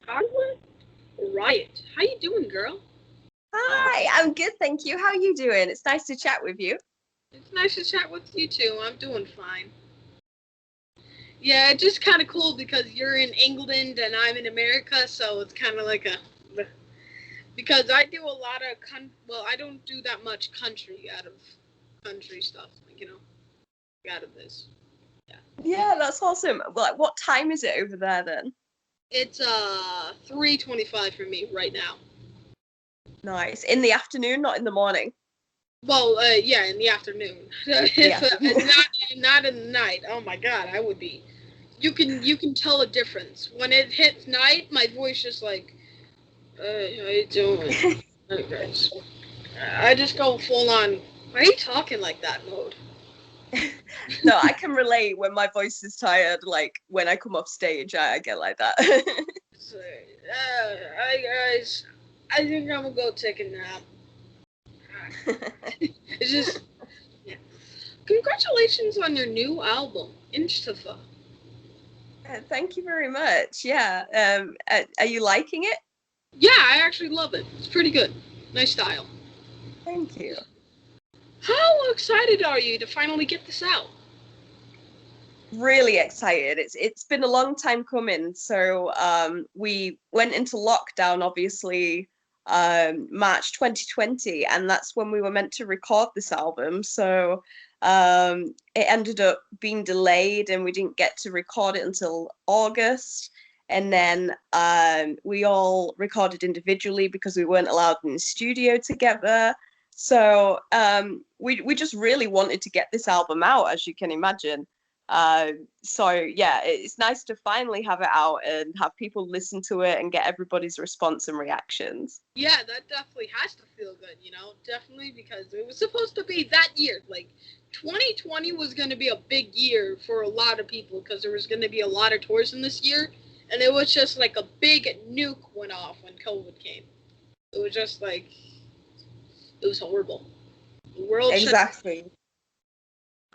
Skarlett Riot. How you doing, girl? Hi, I'm good, thank you. How are you doing? It's nice to chat with you. It's nice to chat with you too. I'm doing fine. Yeah, it's just kind of cool because you're in England and I'm in America, so it's kind of like a because I do a lot of well, I don't do that much country out of country stuff, out of this. Yeah. Yeah, that's awesome. Well, what time is it over there then? It's 3:25 for me right now. Nice. In the afternoon, not in the morning. Well, yeah, in the afternoon. The If afternoon. not in the night. Oh my God, I would be. You can tell a difference when it hits night. My voice just like, how you doing? Hey guys. I just go full on. Why are you talking like that mode? No, I can relate when my voice is tired. Like when I come off stage, I get like that. So, hi guys. I think I'm gonna go take a nap. It's just. Yeah. Congratulations on your new album, Inchtifa. Thank you very much. Yeah. Are you liking it? Yeah, I actually love it. It's pretty good. Nice style. Thank you. How excited are you to finally get this out? Really excited. It's been a long time coming. So we went into lockdown, obviously, March 2020, and that's when we were meant to record this album. So it ended up being delayed, and we didn't get to record it until August. And then we all recorded individually because we weren't allowed in the studio together. So we just really wanted to get this album out, as you can imagine. So yeah, it's nice to finally have it out and have people listen to it and get everybody's response and reactions. Yeah, that definitely has to feel good, Definitely because it was supposed to be that year. Like, 2020 was going to be a big year for a lot of people because there was going to be a lot of tours in this year. And it was just like a big nuke went off when COVID came. It was just like, it was horrible. The world shut. Exactly.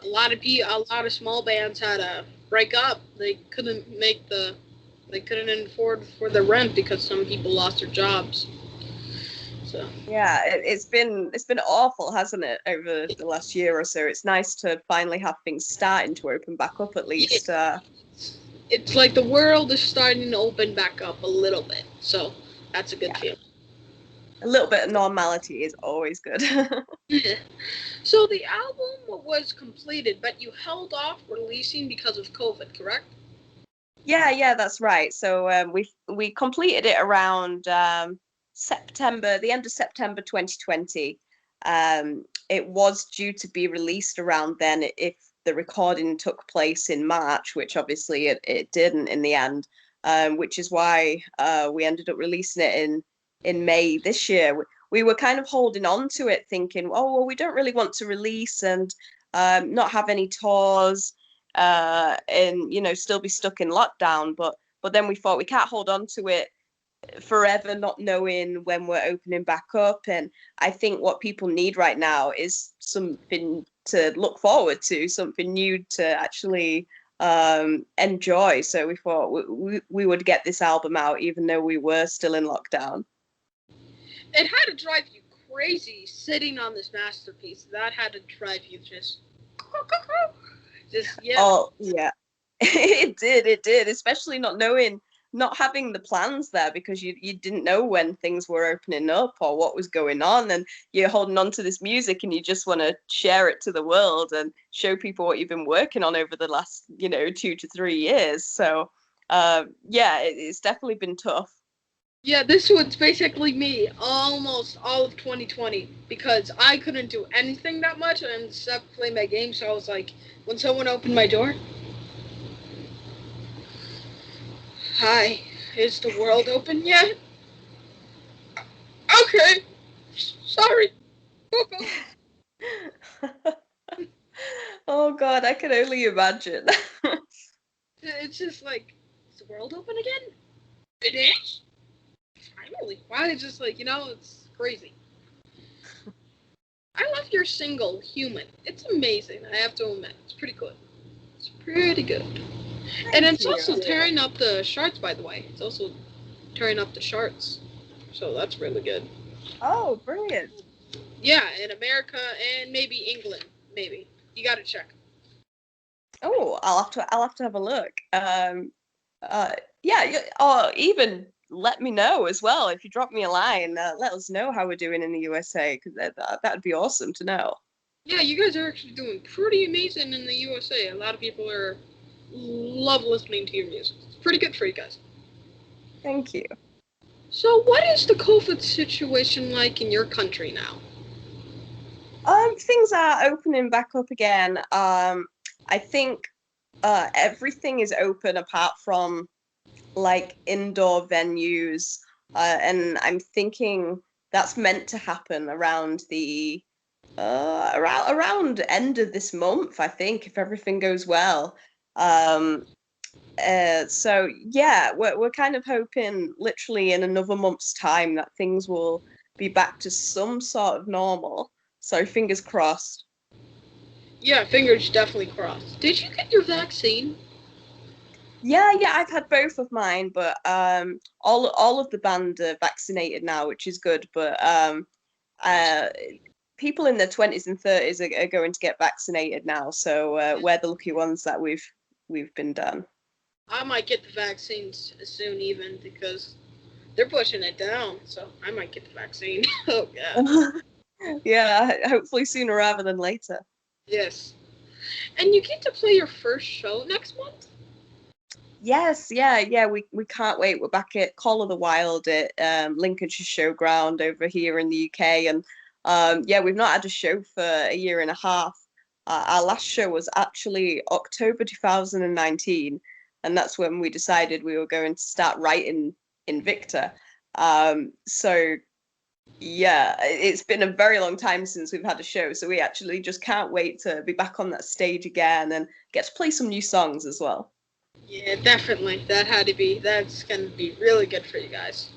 A lot of small bands had to break up. They couldn't afford for the rent because some people lost their jobs. So Yeah, it's been awful, hasn't it, over the last year or so? It's nice to finally have things starting to open back up at yeah, least. it's like the world is starting to open back up a little bit. So that's a good Yeah, feeling. a little bit of normality is always good. Yeah. So the album was completed, but you held off releasing because of COVID, correct? Yeah, that's right. So we completed it around September, the end of September 2020. It was due to be released around then if the recording took place in March, which obviously it didn't in the end, which is why we ended up releasing it in May this year. We were kind of holding on to it, thinking, oh well, we don't really want to release and not have any tours and still be stuck in lockdown. But then we thought we can't hold on to it forever, not knowing when we're opening back up. And I think what people need right now is something to look forward to, something new to actually enjoy. So we thought we would get this album out even though we were still in lockdown. It had to drive you crazy sitting on this masterpiece. That had to drive you just yeah. Oh yeah. It did, especially not having the plans there because you didn't know when things were opening up or what was going on, and you're holding on to this music and you just want to share it to the world and show people what you've been working on over the last 2 to 3 years. So yeah, it's definitely been tough. Yeah, this was basically me almost all of 2020 because I couldn't do anything that much and except play my game. So I was like, when someone opened my door, hi, is the world open yet? Okay, sorry. Oh god, I can only imagine. It's just like, is the world open again? It is? Finally. Why? It's just like, it's crazy. I love your single, Human. It's amazing, I have to admit. It's pretty good. It's pretty good. And Thank it's you. also tearing up the charts, by the way. It's also turning up the charts. So that's really good. Oh, brilliant. Yeah, in America and maybe England, maybe. You gotta check. Oh, I'll have to have a look. Uh, yeah, or even let me know as well if you drop me a line. Let us know how we're doing in the USA because that'd be awesome to know. Yeah, you guys are actually doing pretty amazing in the USA. A lot of people are love listening to your music. It's pretty good for you guys. Thank you. So, what is the COVID situation like in your country now? Things are opening back up again. I think everything is open apart from like indoor venues, and I'm thinking that's meant to happen around the around end of this month, I think, if everything goes well. Um, so yeah, we're kind of hoping literally in another month's time that things will be back to some sort of normal. So fingers crossed. Yeah, fingers definitely crossed. Did you get your vaccine? Yeah, I've had both of mine, but all of the band are vaccinated now, which is good. But uh, people in their 20s and 30s are going to get vaccinated now, so we're the lucky ones that we've been done. I might get the vaccines soon, even because they're pushing it down. So I might get the vaccine. Oh yeah. Yeah, hopefully sooner rather than later. Yes. And you get to play your first show next month? Yes, yeah, we can't wait. We're back at Call of the Wild at Lincolnshire Showground over here in the UK, and yeah, we've not had a show for a year and a half. Our last show was actually October 2019, and that's when we decided we were going to start writing Invicta. So yeah, it's been a very long time since we've had a show, so we actually just can't wait to be back on that stage again and get to play some new songs as well. Yeah, definitely. That had to be. That's gonna be really good for you guys.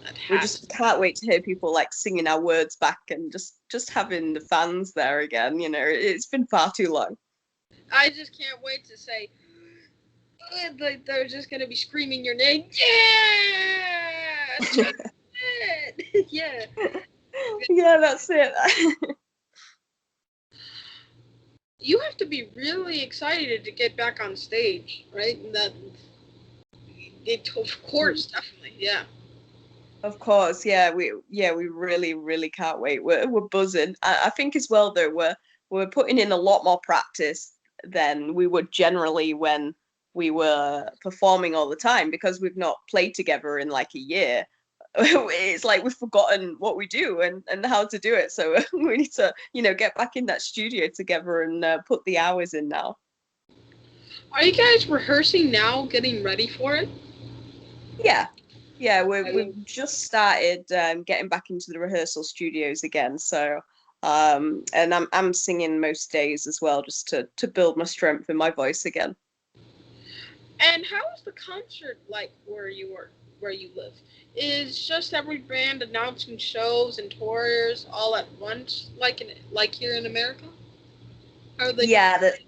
That We has just to. can't wait to hear people like singing our words back and just having the fans there again. It's been far too long. I just can't wait to say. Like they're just gonna be screaming your name. Yeah, yeah. Yeah, that's it. You have to be really excited to get back on stage, right? That it, of course, definitely, yeah. Of course, we really, really can't wait. We're buzzing. I think as well though, we're putting in a lot more practice than we would generally when we were performing all the time because we've not played together in like a year. It's like we've forgotten what we do and how to do it. So we need to, get back in that studio together and put the hours in now. Are you guys rehearsing now, getting ready for it? Yeah, yeah, we've just started getting back into the rehearsal studios again. So, and I'm singing most days as well, just to build my strength in my voice again. And how is the concert like where you live? Is just every band announcing shows and tours all at once, like here in America? How are they doing? Yeah, that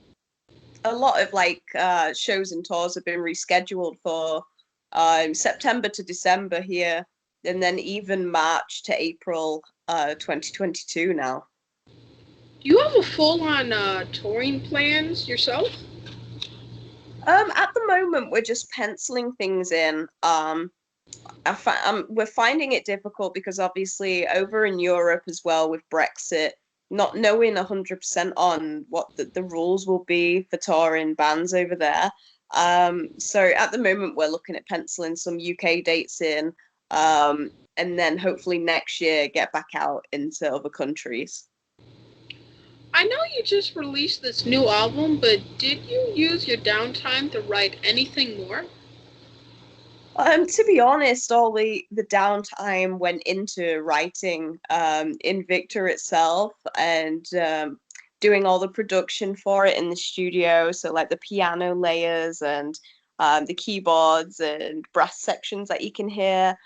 a lot of like shows and tours have been rescheduled for September to December here, and then even March to April 2022 now. Do you have a full on touring plans yourself? At the moment, we're just penciling things in. We're finding it difficult because obviously over in Europe as well with Brexit, not knowing 100% on what the rules will be for touring bands over there. So at the moment, we're looking at penciling some UK dates in, and then hopefully next year get back out into other countries. I know you just released this new album, but did you use your downtime to write anything more? To be honest, all the downtime went into writing Invicta itself and doing all the production for it in the studio. So like the piano layers and the keyboards and brass sections that you can hear.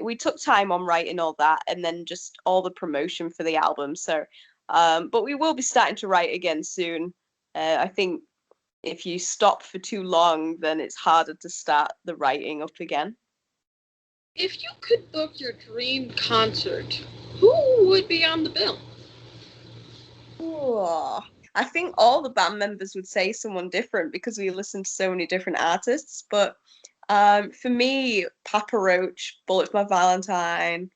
We took time on writing all that and then just all the promotion for the album. So, but we will be starting to write again soon. I think if you stop for too long, then it's harder to start the writing up again. If you could book your dream concert, who would be on the bill? Oh, I think all the band members would say someone different because we listen to so many different artists. But for me, Papa Roach, Bullet for My Valentine,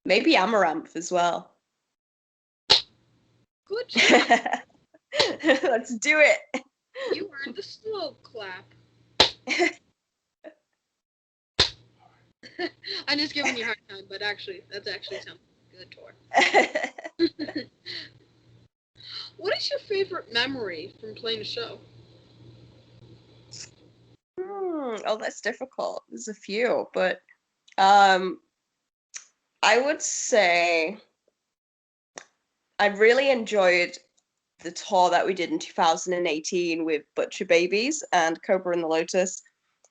maybe Amaranth as well. Good job. Let's do it. You earned the slow clap. I'm just giving you a hard time, but that's actually sounds good, Tor. What is your favorite memory from playing a show? Oh, that's difficult. There's a few, but I would say I really enjoyed the tour that we did in 2018 with Butcher Babies and Cobra and the Lotus.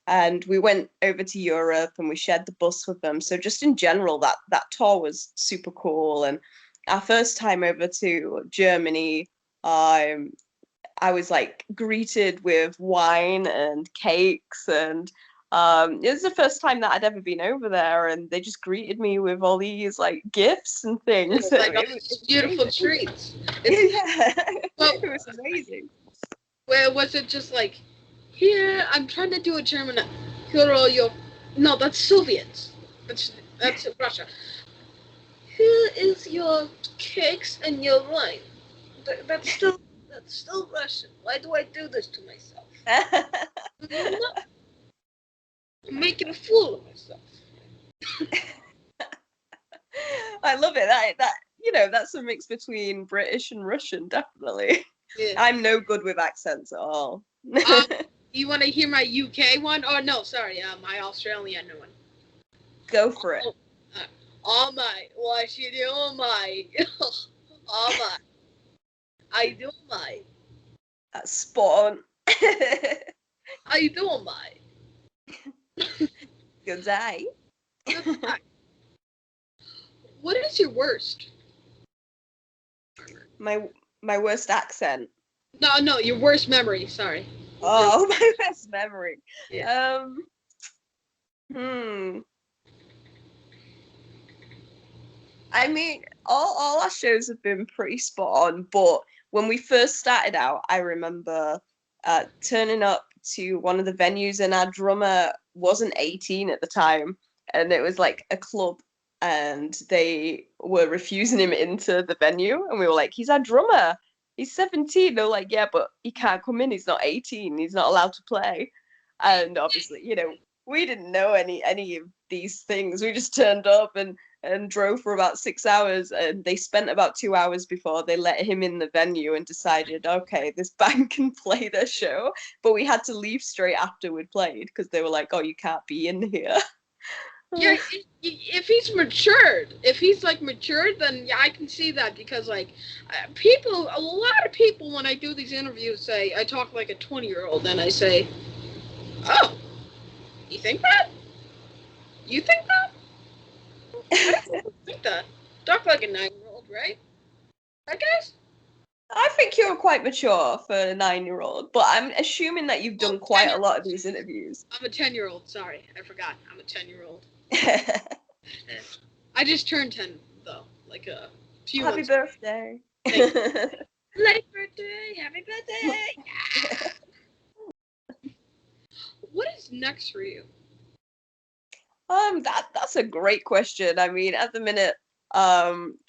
And we went over to Europe and we shared the bus with them. So just in general, that tour was super cool. And our first time over to Germany, I was like greeted with wine and cakes, and it was the first time that I'd ever been over there, and they just greeted me with all these like gifts and things. Like all these beautiful treats. Yeah, Well, it was amazing. where was it just like, here, I'm trying to do a German, here are your, no, that's Soviets. That's Russia. Here is your cakes and your wine. That's still Russian. Why do I do this to myself? I'm making a fool of myself. I love it. That that's a mix between British and Russian, definitely. Yeah. I'm no good with accents at all. You want to hear my UK one? Oh no, sorry, my Australian one. Go for it. Oh my, what you do, my? Oh my, I do my. That's spot on. I do my. Good day. What is your worst? My worst accent. No, your worst memory. Sorry. Oh, my worst memory. Yeah. I mean, all our shows have been pretty spot on, but when we first started out, I remember turning up to one of the venues, and our drummer wasn't 18 at the time, and it was like a club, and they were refusing him into the venue, and we were like, he's our drummer. He's 17. They're like, yeah, but he can't come in. He's not 18. He's not allowed to play. And obviously, we didn't know any of these things. We just turned up and drove for about 6 hours, and they spent about 2 hours before they let him in the venue and decided, okay, this band can play their show. But we had to leave straight after we'd played because they were like, oh, you can't be in here. Yeah, if he's matured, then yeah, I can see that, because like a lot of people when I do these interviews say I talk like a 20-year-old, and I say, oh, you think that? You think that? I don't think that. Talk like a 9-year-old, right? I guess. I think you're quite mature for a 9-year-old, but I'm assuming that you've done quite a lot of these interviews. I'm a 10-year-old. Sorry, I forgot. I'm a 10-year-old. I just turned 10 though, like a few Happy months. birthday! Late birthday! Happy birthday! What is next for you? That's a great question. I mean, at the minute,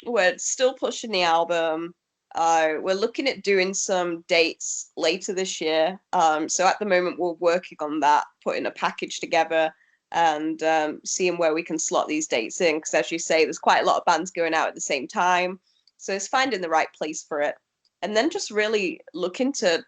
we're still pushing the album. We're looking at doing some dates later this year. So at the moment, we're working on that, putting a package together, and seeing where we can slot these dates in. Because as you say, there's quite a lot of bands going out at the same time. So it's finding the right place for it. And then just really looking to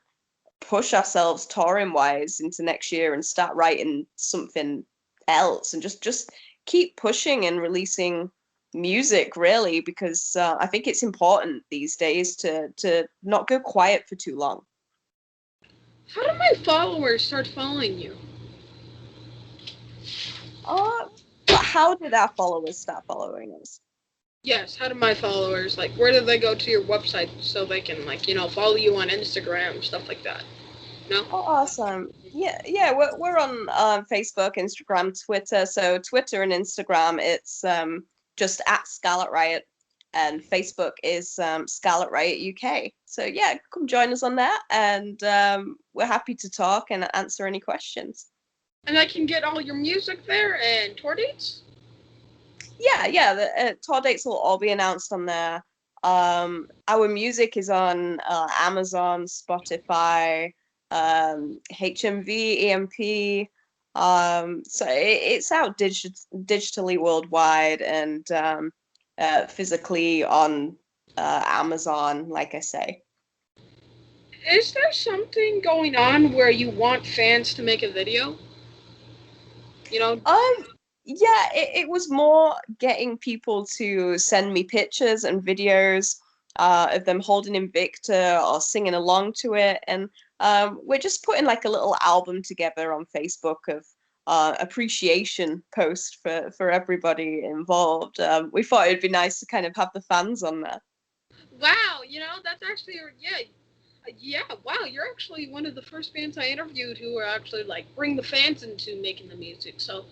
push ourselves touring wise into next year and start writing something else, and just keep pushing and releasing music, really, because I think it's important these days to not go quiet for too long. How do my followers start following you? But how did our followers start following us? Yes, how do my followers, like, where do they go to your website so they can, like, follow you on Instagram, stuff like that? No? Oh, awesome. Yeah, yeah, we're on Facebook, Instagram, Twitter. So Twitter and Instagram, it's just at Scarlett Riot, and Facebook is Scarlett Riot UK. So yeah, come join us on there, and we're happy to talk and answer any questions. And I can get all your music there and tour dates? Yeah, yeah, the tour dates will all be announced on there. Our music is on Amazon, Spotify, HMV, EMP. So it's out digitally worldwide and physically on Amazon, like I say. Is there something going on where you want fans to make a video? You know, Yeah, it was more getting people to send me pictures and videos of them holding Invicta or singing along to it. And we're just putting like a little album together on Facebook of appreciation post for everybody involved. We thought it'd be nice to kind of have the fans on there. wow, that's actually, yeah, wow, you're actually one of the first bands I interviewed who are actually like bring the fans into making the music. So,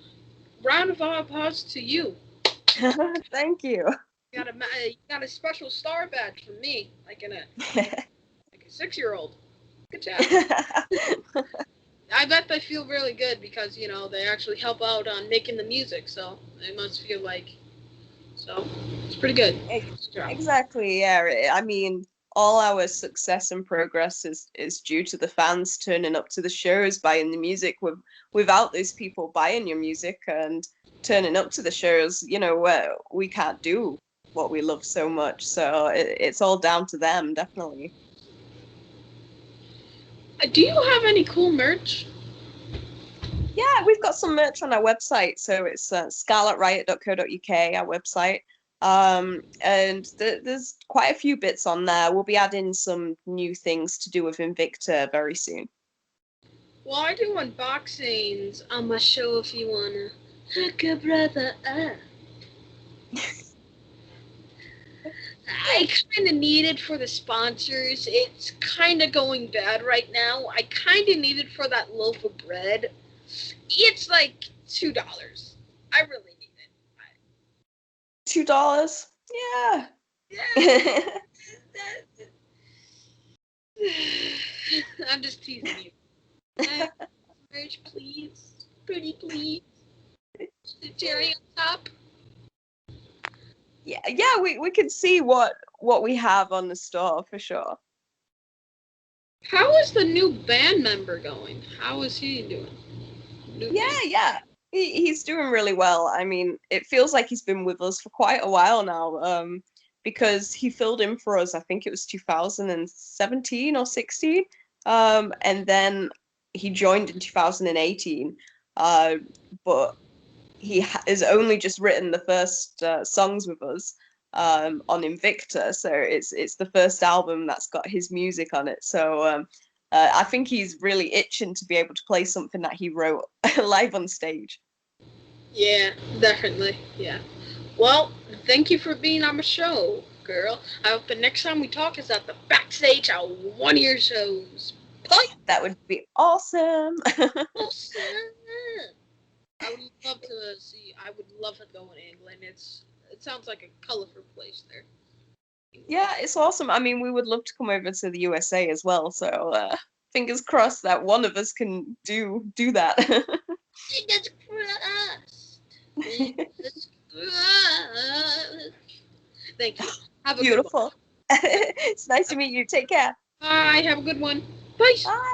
round of applause to you. Thank you. You got a special star badge from me, like like a 6-year-old. Good job. I bet they feel really good because they actually help out on making the music, so they must feel like so it's pretty good. Exactly, yeah. I mean, all our success and progress is due to the fans turning up to the shows, buying the music. Without those people buying your music and turning up to the shows, where we can't do what we love so much. So it's all down to them, definitely. Do you have any cool merch? Yeah, we've got some merch on our website. So it's scarlettriot.co.uk, our website. And there's quite a few bits on there. We'll be adding some new things to do with Invicta very soon. Well, I do unboxings on my show if you wanna hook a brother up. I kind of need it for the sponsors. It's kind of going bad right now. I kind of need it for that loaf of bread. It's like $2. I really need it. $2? Yeah. Yeah. I'm just teasing you. Merch, please. Pretty please. The cherry on top. Yeah, we can see what we have on the store for sure. How is the new band member going? How is he doing? Yeah. He's doing really well. I mean, it feels like he's been with us for quite a while now. Because he filled in for us, I think it was 2017 or 16. And then he joined in 2018. But he has only just written the first songs with us on Invicta, so it's the first album that's got his music on it. So I think he's really itching to be able to play something that he wrote live on stage. Yeah, definitely. Yeah. Well, thank you for being on my show, girl. I hope the next time we talk is at the backstage at one of your shows. Bye. That would be awesome. Awesome. I would love to see. I would love to go in England. It sounds like a colorful place there. Yeah, it's awesome. I mean, we would love to come over to the USA as well. So fingers crossed that one of us can do that. Fingers crossed. Fingers crossed. Thank you. Have a Beautiful. good one. It's nice to meet you. Take care. Bye. Have a good one. Bye. Bye.